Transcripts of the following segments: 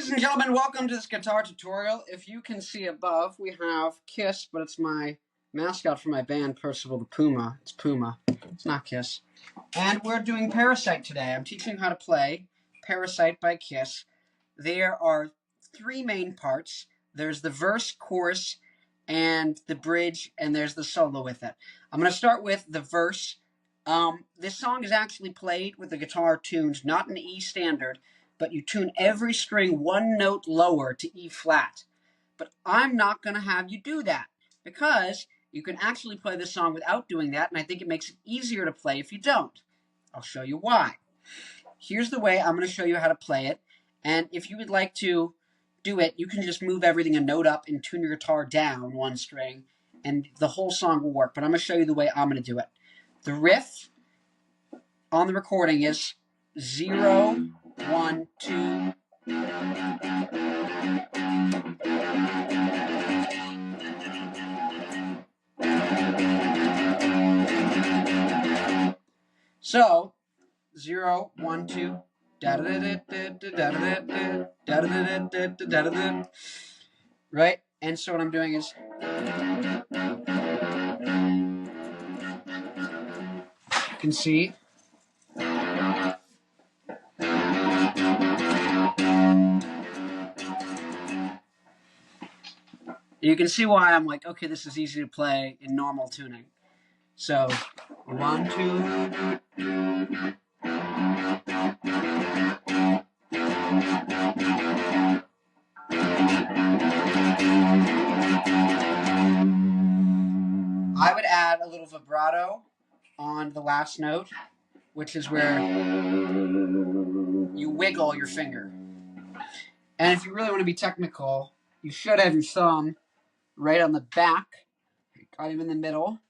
Ladies and gentlemen, welcome to this guitar tutorial. If you can see above, we have Kiss, but it's my mascot for my band, Percival the Puma. It's Puma. It's not Kiss. And we're doing Parasite today. I'm teaching you how to play Parasite by Kiss. There are three main parts. There's the verse, chorus, and the bridge, and there's the solo with it. I'm going to start with the verse. This song is actually played with the guitar tuned not in E standard, but you tune every string one note lower to E flat. But I'm not going to have you do that, because you can actually play this song without doing that, and I think it makes it easier to play if you don't. I'll show you why. Here's the way I'm going to show you how to play it, and if you would like to do it, you can just move everything a note up and tune your guitar down one string, and the whole song will work, but I'm going to show you the way I'm going to do it. The riff on the recording is 0, 1, 2. So 0, 1, 2. Right? And so what I'm doing is you can see why I'm like, okay, this is easy to play in normal tuning. So 1, 2. I would add a little vibrato on the last note, which is where you wiggle your finger. And if you really want to be technical, you should have your thumb right on the back, kind of in the middle,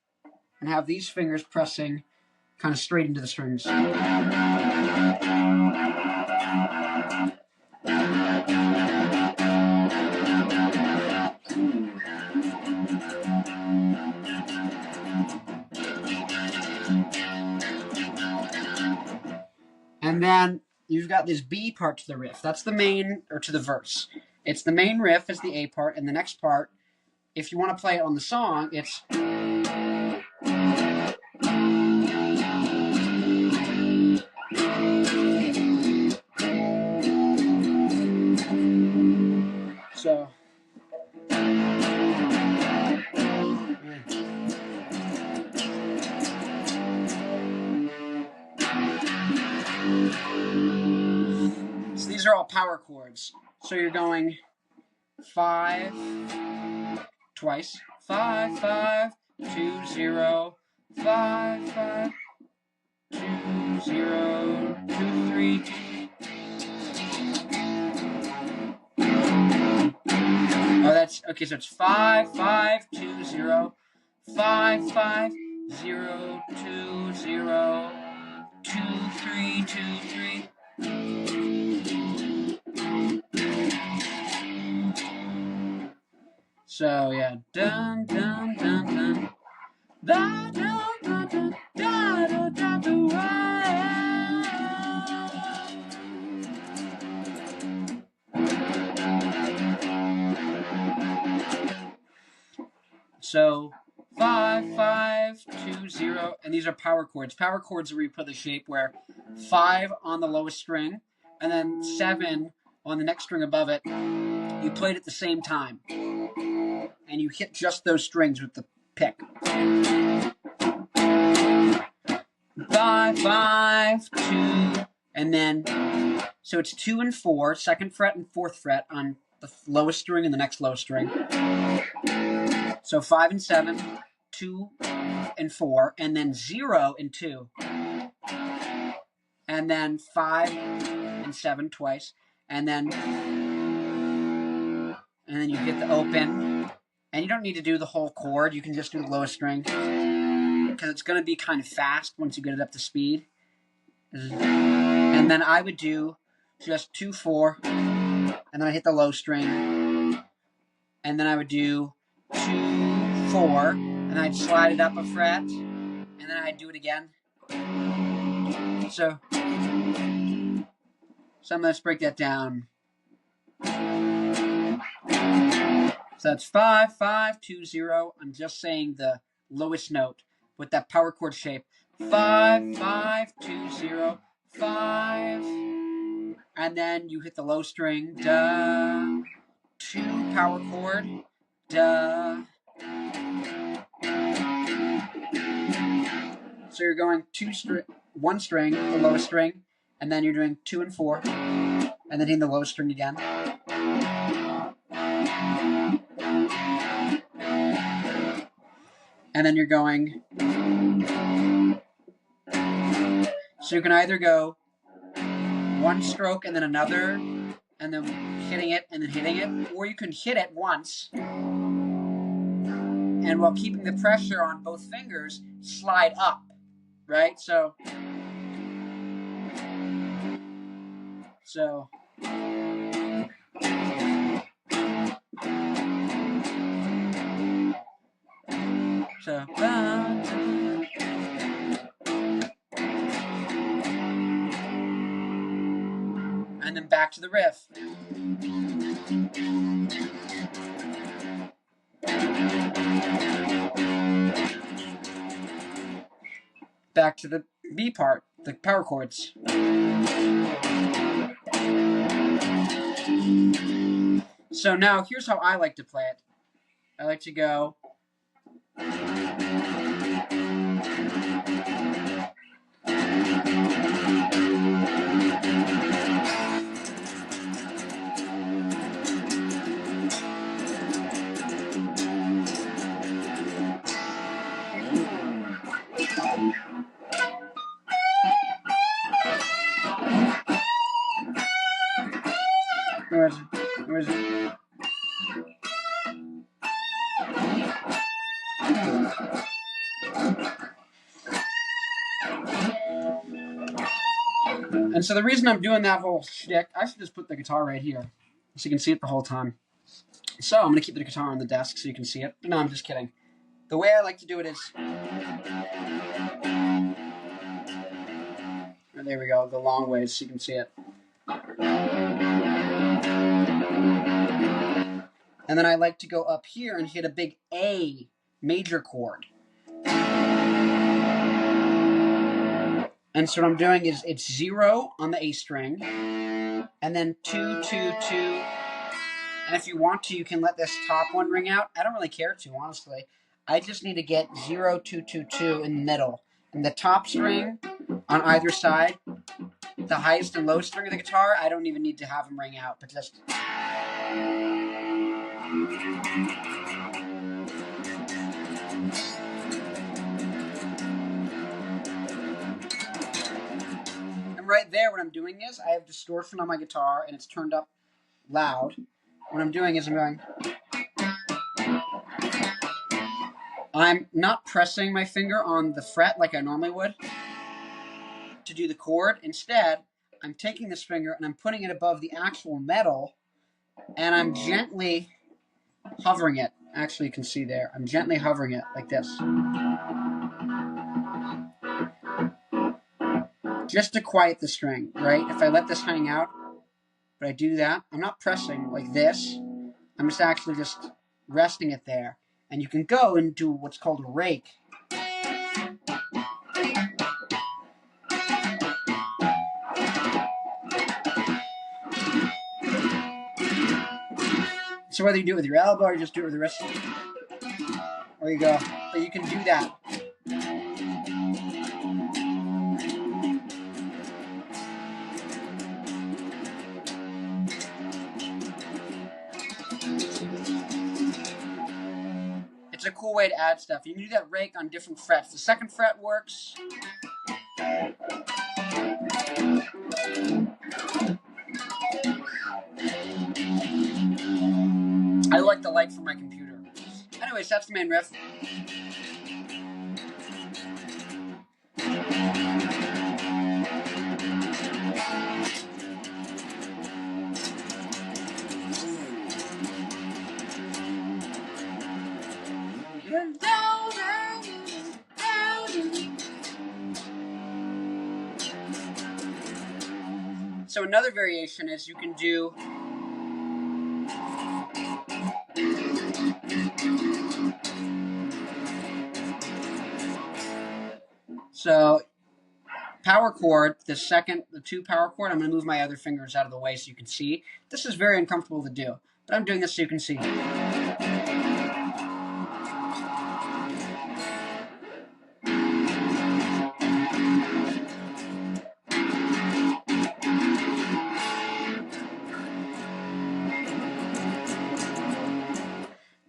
and have these fingers pressing kind of straight into the strings. And then you've got this B part to the riff. That's the main, or to the verse. It's the main riff, is the A part, and the next part, if you want to play it on the song, it's... So... These are all power chords. So you're going 5 twice. 5, 5, 2, 0, 5, 5, 2, 0, 2, 3. Oh, that's okay. So it's 5, 5, 2, 0, 5, 5, 0, 2, 0, 2, 3, 2, 3. So yeah, dun dun dun dun, da dun dun dun, da da da da. So 5, 5, 2, 0, and these are power chords. Power chords are where you put the shape where 5 on the lowest string, and then 7 on the next string above it. You play it at the same time. And you hit just those strings with the pick. 5, 5, 2, and then, so it's 2 and 4, 2nd fret and 4th fret on the lowest string and the next lowest string. So 5 and 7, 2 and 4, and then 0 and 2. And then 5 and 7 twice, and then you get the open. And you don't need to do the whole chord. You can just do the lowest string, because it's going to be kind of fast once you get it up to speed. And then I would do just 2, 4, and then I hit the low string. And then I would do 2, 4, and I'd slide it up a fret, and then I'd do it again. So let's break that down. So that's 5, 5, 2, 0. I'm just saying the lowest note with that power chord shape. 5, 5, 2, 0, 5. And then you hit the low string, da, 2 power chord, da. So you're going 1 string, the lowest string, and then you're doing 2 and 4, and then hitting the lowest string again. And then you're going. So you can either go 1 stroke and then another, and then hitting it and then hitting it, or you can hit it once, and while keeping the pressure on both fingers, slide up, right? So and then back to the riff. Back to the B part, the power chords. So now here's how I like to play it. I like to go. Where is it? And so the reason I'm doing that whole shtick, I should just put the guitar right here so you can see it the whole time. So I'm going to keep the guitar on the desk so you can see it. But no, I'm just kidding. The way I like to do it is... Oh, there we go, the long ways so you can see it. And then I like to go up here and hit a big A major chord. And so what I'm doing is it's 0 on the A string, and then 2, 2, 2. And if you want to, you can let this top one ring out. I don't really care to, honestly. I just need to get 0, 2, 2, 2 in the middle. And the top string on either side, the highest and low string of the guitar, I don't even need to have them ring out, but just... And right there, what I'm doing is I have distortion on my guitar, and it's turned up loud. What I'm doing is I'm going... I'm not pressing my finger on the fret like I normally would to do the chord. Instead, I'm taking this finger and I'm putting it above the actual metal, and I'm gently hovering it. Actually, you can see there. I'm gently hovering it like this. Just to quiet the string, right? If I let this hang out, but I do that, I'm not pressing like this. I'm just actually just resting it there. And you can go and do what's called a rake. So whether you do it with your elbow or you just do it with the wrist, there you go. But you can do that. It's a cool way to add stuff. You can do that rake on different frets. The second fret works. I like the light from my computer. Anyways, that's the main riff. So another variation is you can do So power chord, the 2 power chord, I'm going to move my other fingers out of the way so you can see. This is very uncomfortable to do, but I'm doing this so you can see.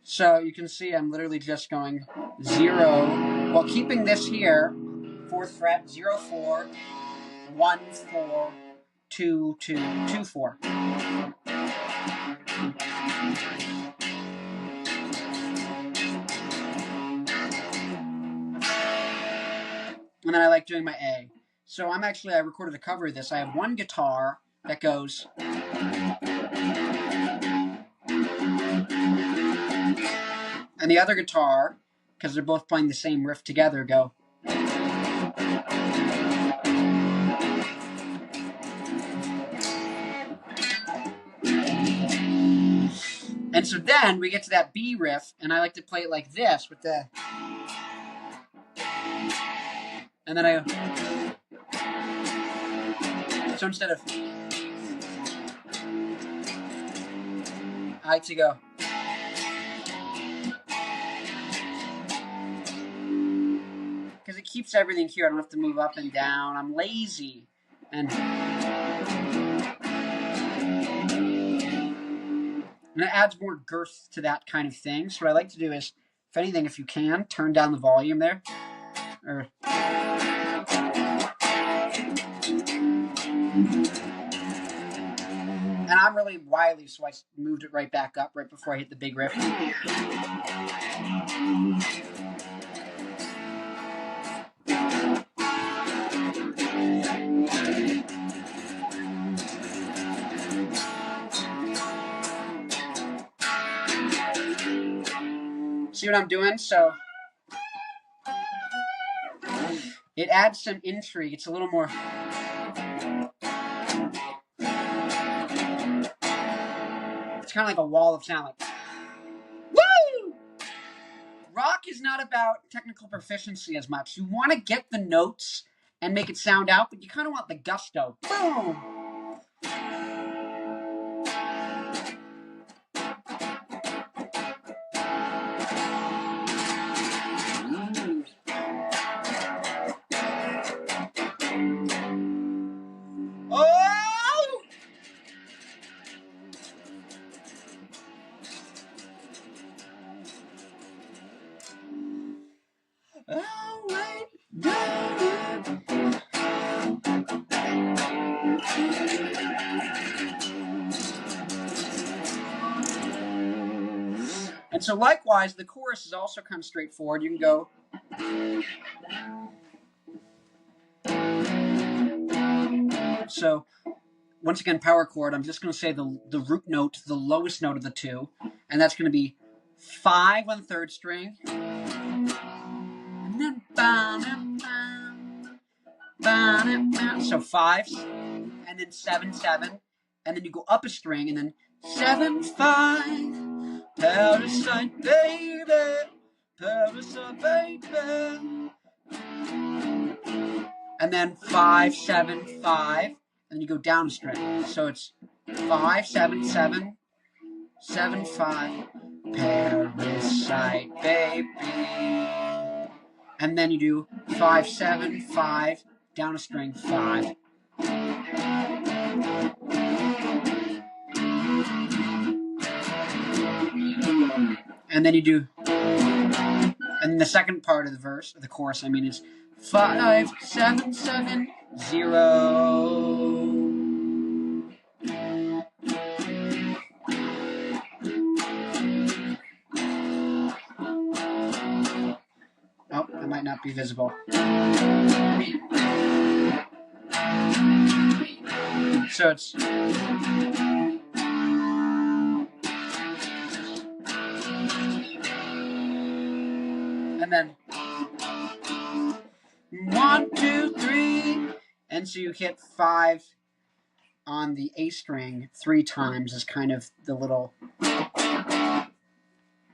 So you can see I'm literally just going 0, while keeping this here, 4th fret, 0, 4, 1, 4, 2, 2, 2, 4. And then I like doing my A. So I recorded a cover of this. I have one guitar that goes. And the other guitar, because they're both playing the same riff together, go. And so then we get to that B riff, and I like to play it like this with the. And then I go. So instead of. I like to go. Because it keeps everything here. I don't have to move up and down. I'm lazy. And it adds more girth to that kind of thing. So what I like to do is, if anything, if you can, turn down the volume there. Or and I'm really wily, so I moved it right back up right before I hit the big riff. See what I'm doing? So it adds some intrigue. It's a little more. It's kind of like a wall of sound. Like, woo! Rock is not about technical proficiency as much. You want to get the notes and make it sound out, but you kind of want the gusto. Boom! And so likewise, the chorus is also kind of straightforward. You can go. So once again, power chord, I'm just going to say the root note, the lowest note of the two, and that's going to be 5 on the 3rd string, and then so 5s, and then 7, 7, and then you go up a string, and then 7, 5, Parasite, baby, Parasite, baby, and then 5, 7, 5, and then you go down a string. So it's 5, 7, 7, 7, 5, Parasite, baby. And then you do 5, 7, 5, down a string, 5. And then you do, and the second part of the verse, of the chorus, I mean, is 5, 7, 7, 0. Oh, that might not be visible. So it's. And then 1, 2, 3, and so you hit 5 on the A string 3 times as kind of the little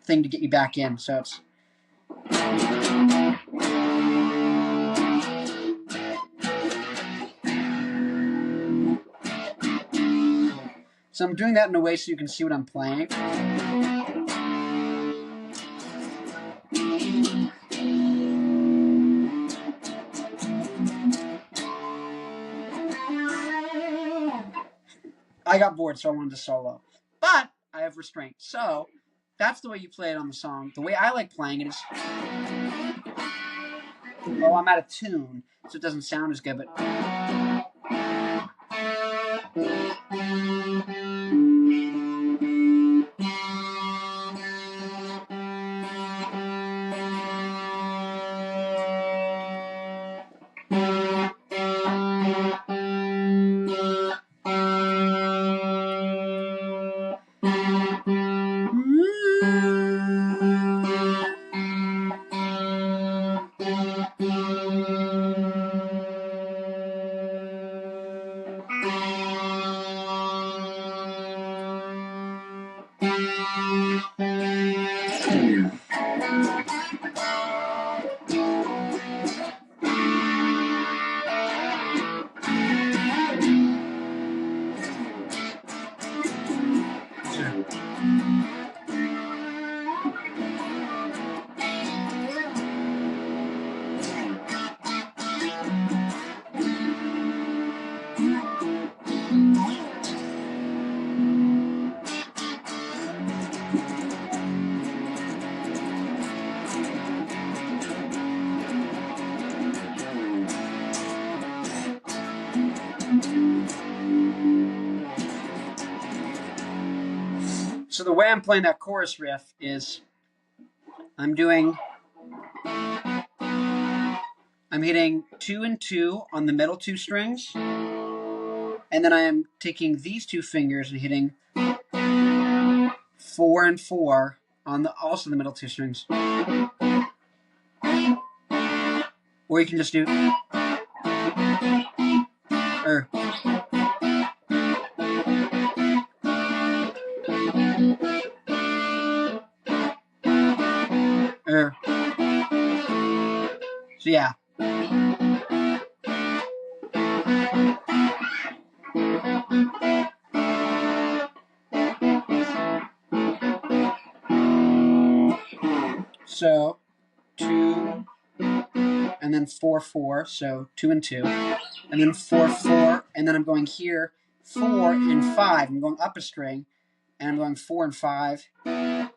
thing to get you back in. So it's. So I'm doing that in a way so you can see what I'm playing. I got bored, so I wanted to solo. But I have restraint. So that's the way you play it on the song. The way I like playing it is... Oh, I'm out of tune, so it doesn't sound as good, but... So the way I'm playing that chorus riff is I'm hitting 2 and 2 on the middle 2 strings, and then I am taking these 2 fingers and hitting 4 and 4 on also the middle 2 strings. Or you can just do so yeah. So 2 and then 4 4, so 2 and 2, and then 4 4, and then I'm going here 4 and 5. I'm going up a string, and I'm going 4 and 5, and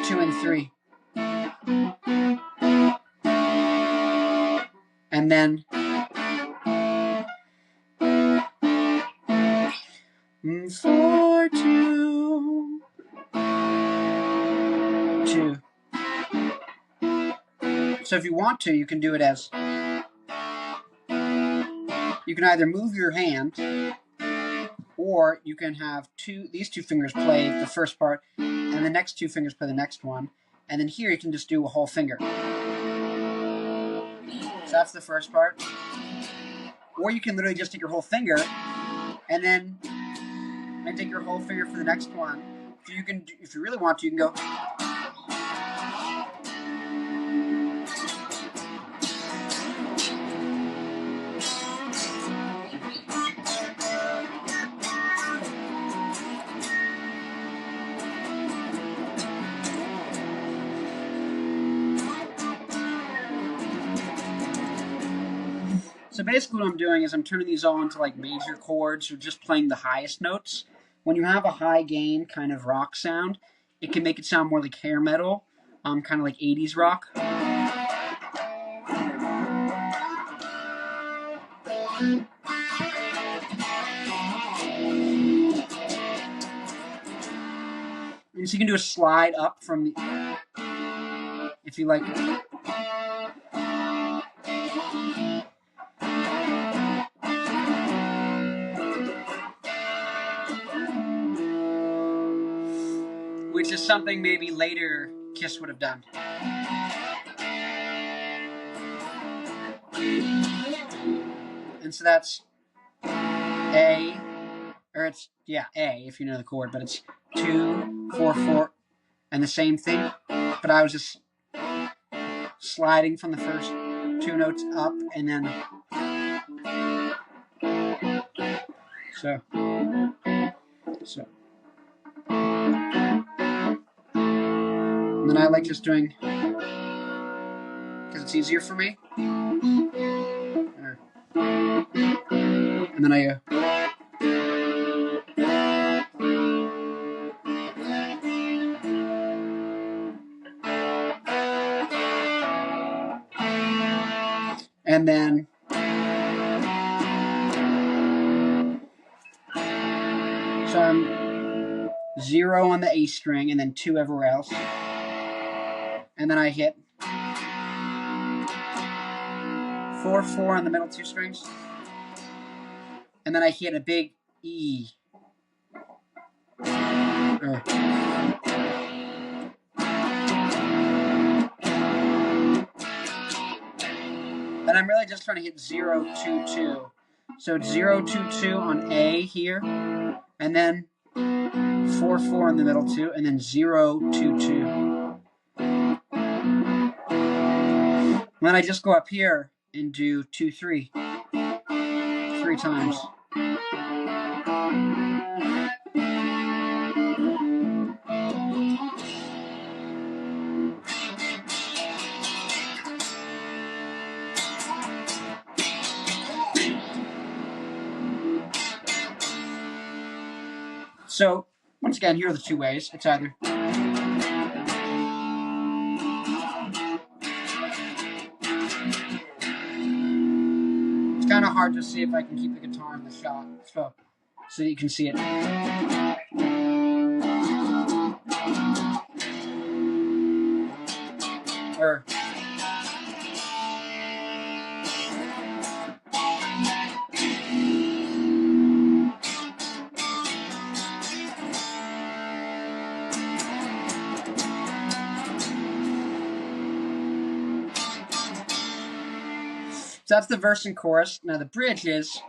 2 and 3, and then 4 2 2. So if you want to, you can do it as, you can either move your hand, or you can have these 2 fingers play the first part, and the next 2 fingers play the next one, and then here you can just do a whole finger. So that's the first part. Or you can literally just take your whole finger, and then take your whole finger for the next one. So you can, if you really want to, you can go. So basically what I'm doing is I'm turning these all into like major chords or just playing the highest notes. When you have a high gain kind of rock sound, it can make it sound more like hair metal, kind of like 80s rock. And so you can do a slide up from the, if you like. Which is something maybe later Kiss would have done. And so that's A, or it's, yeah, A if you know the chord, but it's 2, 4, 4, and the same thing. But I was just sliding from the first 2 notes up, and then, so So, and then I like just doing, because it's easier for me. And then I and then so I'm 0 on the A string and then 2 everywhere else. And then I hit 4/4 on the middle 2 strings. And then I hit a big E. And I'm really just trying to hit 0, 2, 2. So it's 0, 2, 2 on A here, and then 4/4 in the middle 2, and then 0, 2, 2. And then I just go up here and do 2, 3. 3 times. So, once again, here are the 2 ways. It's either it's kind of hard to see if I can keep the guitar in the shot, so you can see it. Or so that's the verse and chorus. Now the bridge is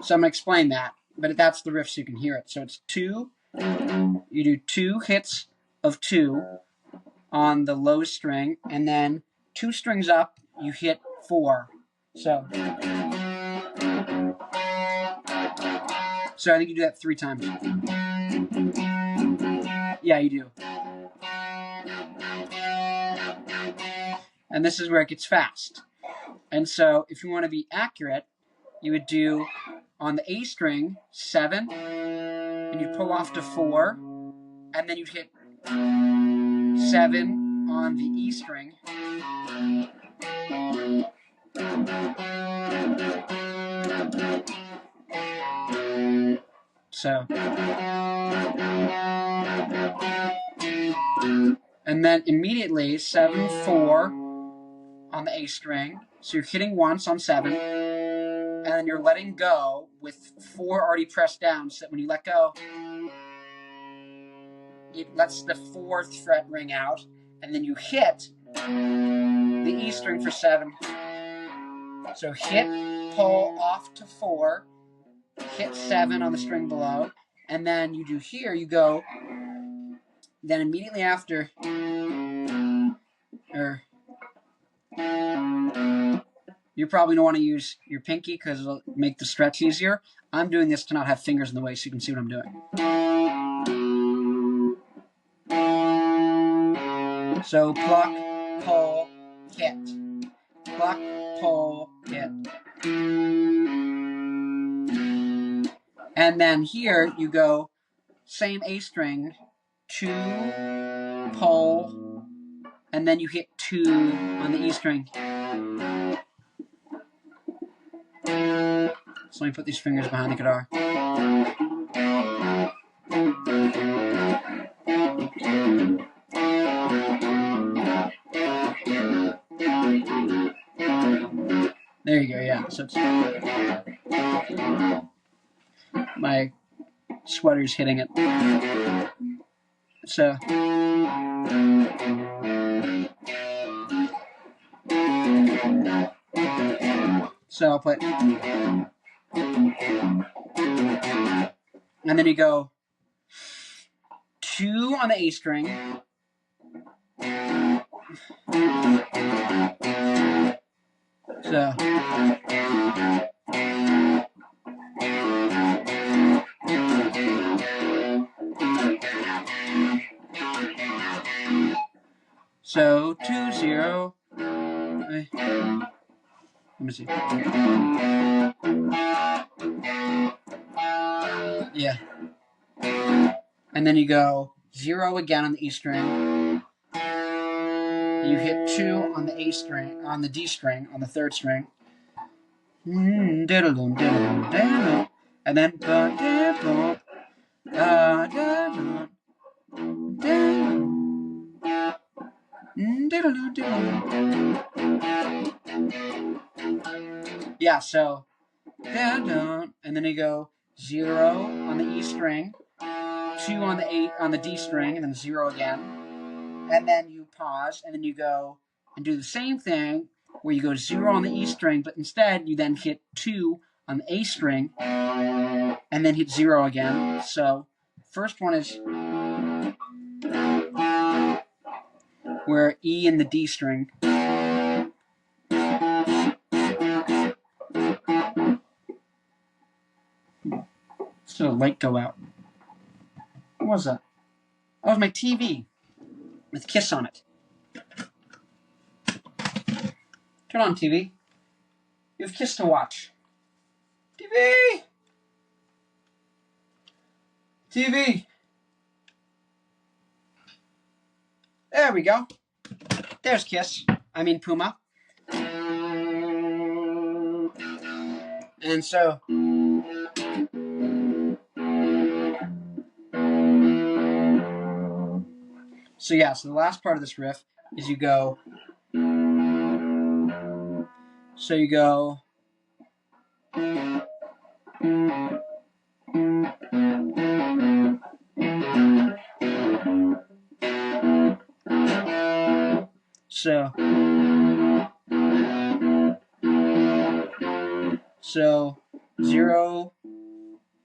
so I'm going to explain that, but that's the riff so you can hear it. So it's 2, you do 2 hits of 2 on the low string, and then 2 strings up, you hit 4. So I think you do that 3 times. Yeah, you do. And this is where it gets fast. And so if you want to be accurate, you would do on the A string 7, and you'd pull off to 4, and then you'd hit 7 on the E string. So, and then immediately 7, 4 on the A string. So you're hitting once on 7, and then you're letting go with 4 already pressed down, so that when you let go, it lets the 4th fret ring out, and then you hit the E string for 7. So hit, pull off to 4, hit 7 on the string below, and then you do here, you go, then immediately after, you probably don't want to use your pinky because it'll make the stretch easier. I'm doing this to not have fingers in the way so you can see what I'm doing. So pluck, pull, hit. Pluck, pull, hit. And then here you go, same A string, 2, pull, and then you hit 2 on the E string. So let me put these fingers behind the guitar. There you go, yeah. So it's my sweater's hitting it. So I'll play it. And then you go 2 on the A string. So So 2 0. Let me see. Yeah. And then you go 0 again on the E string. You hit 2 on the A string, on the D string, on the 3rd string. And then yeah, so and then you go 0 on the E string, 2 on the D string, and then 0 again. And then you pause, and then you go and do the same thing where you go 0 on the E string, but instead you then hit 2 on the A string, and then hit 0 again. So first one is where E and the D string. So light go out. What was that? That was my TV with Kiss on it. Turn on TV. You have Kiss to watch. TV! TV! There we go. There's Kiss. I mean Puma. And so yeah, so the last part of this riff is you go. So you go. So 0,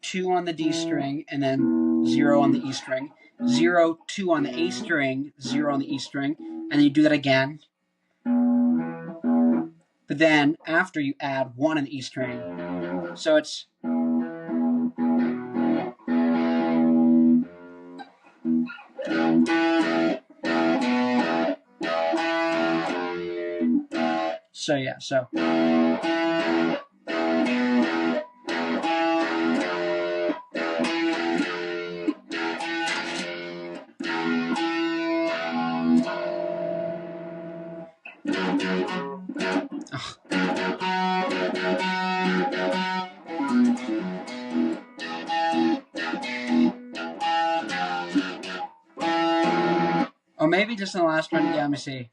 2 on the D string, and then 0 on the E string. 0, 2 on the A string, 0 on the E string, and then you do that again. But then after you add 1 on the E string. So it's yeah, so or maybe just in the last one. Yeah, let me see.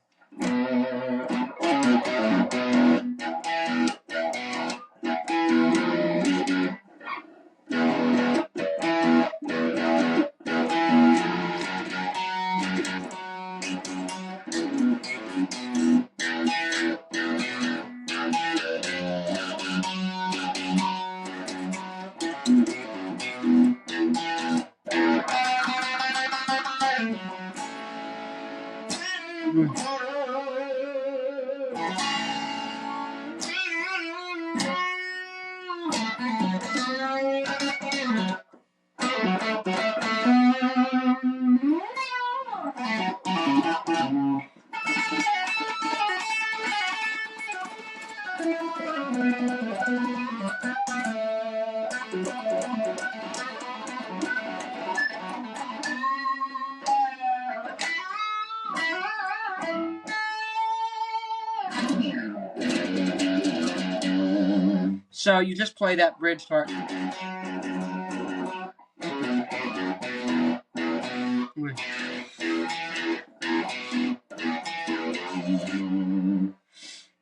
So you just play that bridge part.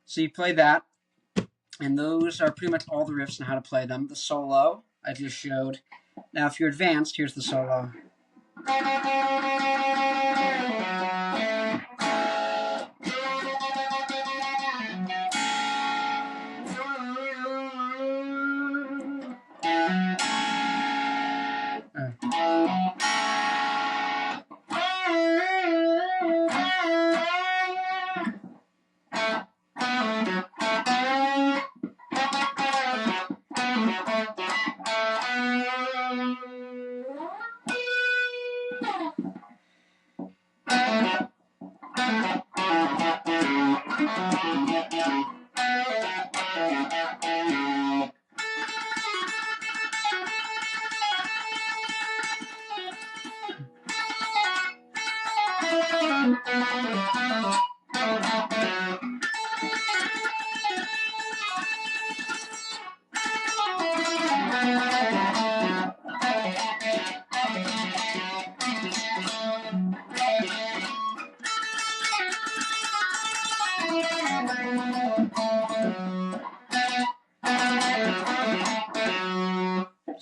So you play that, and those are pretty much all the riffs and how to play them. The solo I just showed. Now if you're advanced, here's the solo.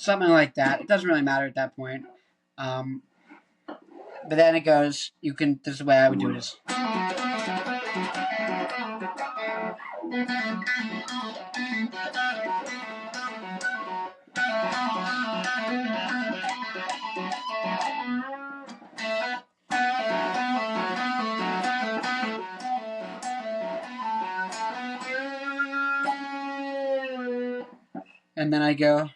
Something like that. It doesn't really matter at that point. But then it goes, you can, this is the way I would do it is. And then I go.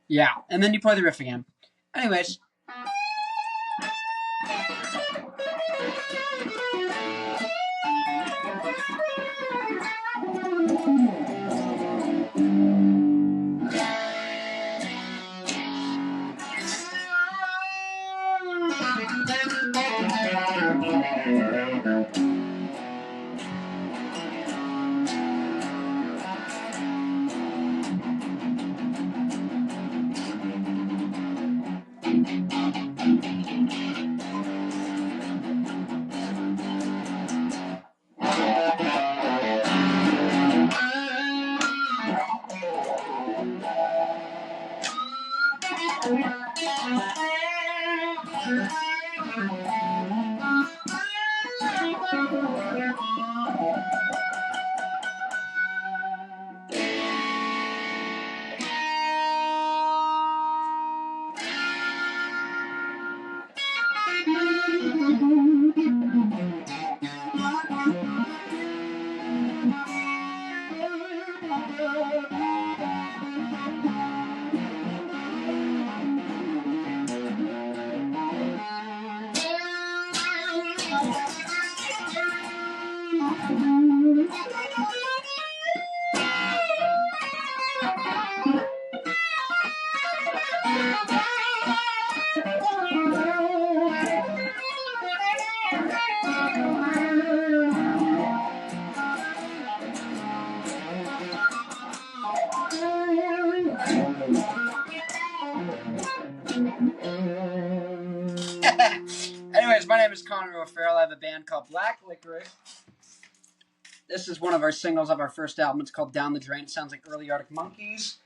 Yeah, and then you play the riff again. Anyways. Anyways, my name is Farrell. I have a band called Black Licorice. This is one of our singles of our first album. It's called Down the Drain. It sounds like early Arctic Monkeys.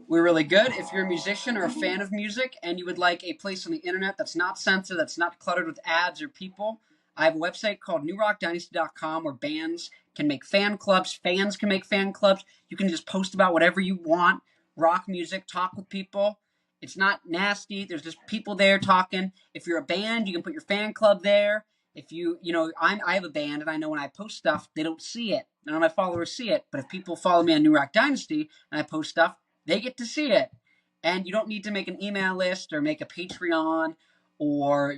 We're really good. If you're a musician or a fan of music and you would like a place on the internet that's not censored, that's not cluttered with ads or people, I have a website called newrockdynasty.com where bands can make fan clubs, fans can make fan clubs. You can just post about whatever you want, rock music, talk with people. It's not nasty. There's just people there talking. If you're a band, you can put your fan club there. If I have a band and I know when I post stuff, they don't see it. None of my followers see it. But if people follow me on New Rock Dynasty and I post stuff, they get to see it. And you don't need to make an email list or make a Patreon or,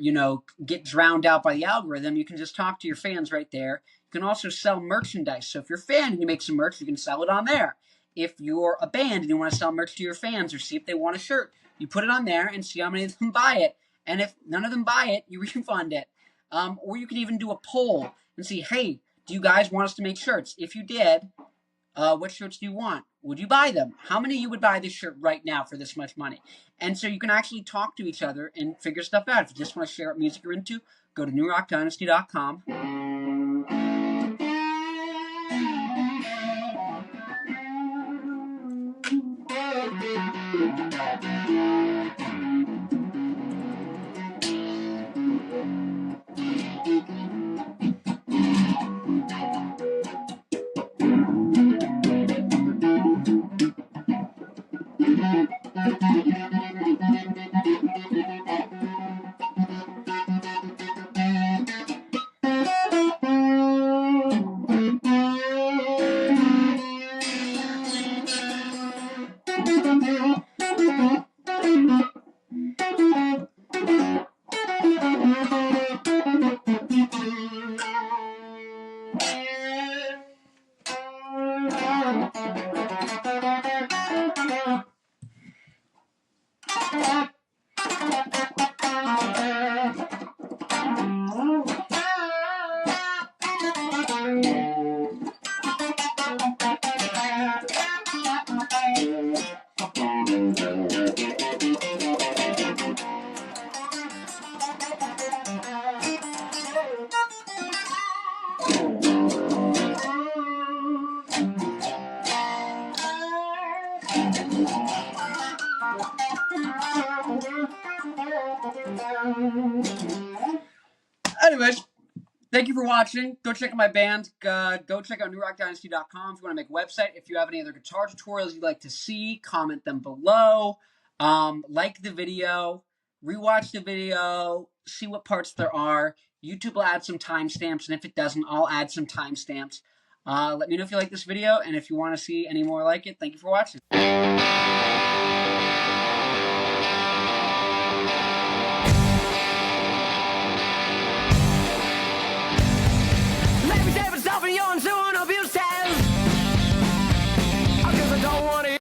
get drowned out by the algorithm. You can just talk to your fans right there. You can also sell merchandise. So if you're a fan and you make some merch, you can sell it on there. If you're a band and you want to sell merch to your fans or see if they want a shirt, you put it on there and see how many of them buy it. And if none of them buy it, you refund it. Or you can even do a poll and see, hey, do you guys want us to make shirts? If you did, what shirts do you want? Would you buy them? How many of you would buy this shirt right now for this much money? And so you can actually talk to each other and figure stuff out. If you just want to share what music you're into, go to newrockdynasty.com. Anyways, thank you for watching. Go check out my band. Go check out newrockdynasty.com if you want to make a website. If you have any other guitar tutorials you'd like to see, comment them below. Like the video, rewatch the video, see what parts there are. YouTube will add some timestamps, and if it doesn't, I'll add some timestamps. Let me know if you like this video, and if you want to see any more like it. Thank you for watching.